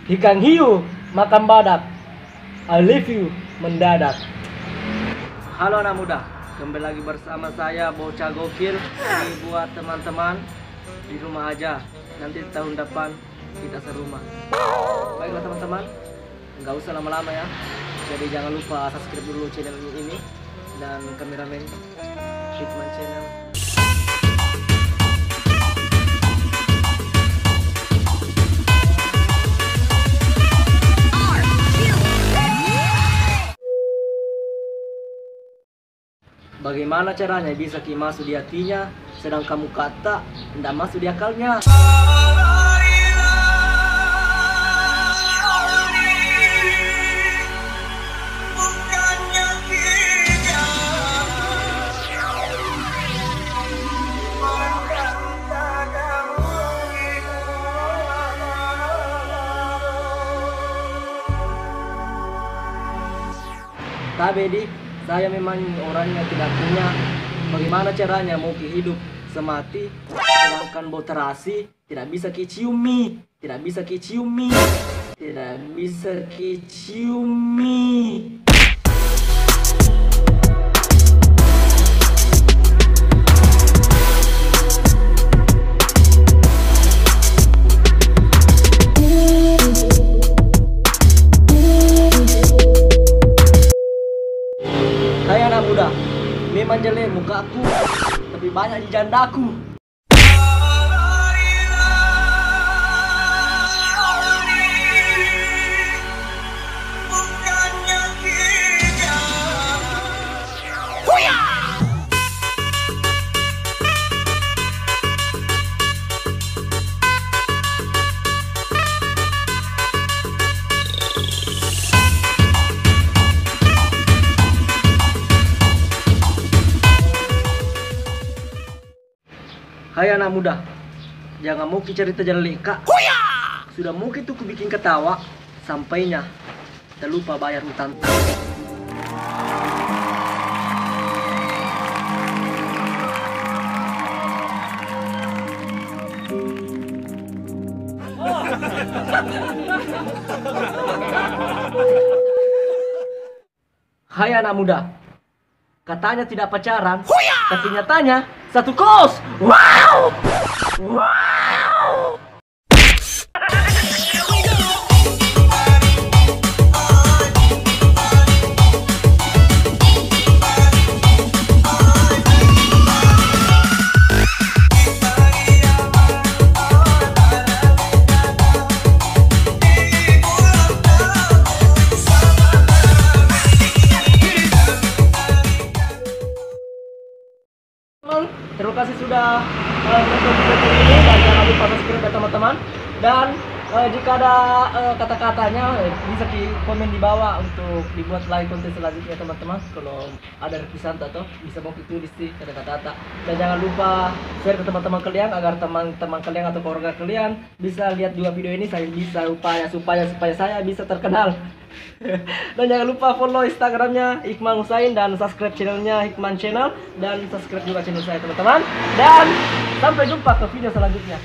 Ikan hiu makan badak. I love you mendadak. Halo anak muda, kembali lagi bersama saya Bocah Gokil. Ini buat teman-teman di rumah aja. Nanti tahun depan kita serumah. Baiklah teman-teman, nggak usah lama-lama ya. Jadi jangan lupa subscribe dulu channel ini dan kameramen Hikman Channel. Bagaimana caranya bisa masuk di hatinya, sedang kamu kata tidak masuk di akalnya? Tapi saya memang orangnya tidak punya bagaimana caranya mau hidup semati, sedangkan bau terasi tidak bisa kiciumi, tidak bisa kiciumi, tidak bisa kiciumi. Hai anak muda, memang jelek mukaku, tapi banyak di jandaku. Hai anak muda, jangan mau cerita jelek kak. Sudah mungkin tuh bikin ketawa, sampainya tak lupa bayar utang. Hai anak muda, katanya tidak pacaran, tapi nyatanya satu kos. Wow! Wow! Terima kasih sudah menonton video ini dan jangan lupa subscribe ya teman-teman. Dan jika ada kata-katanya bisa di komen di bawah untuk dibuat lagi konten selanjutnya teman-teman. Kalau ada requestan atau bisa mau ditulis di kata-kata. Dan jangan lupa share ke teman-teman kalian agar teman-teman kalian atau keluarga kalian bisa lihat juga video ini. Saya bisa supaya saya bisa terkenal. Dan jangan lupa follow Instagramnya Hikman Husain dan subscribe channelnya Hikman Channel dan subscribe juga channel saya teman-teman. Dan sampai jumpa ke video selanjutnya.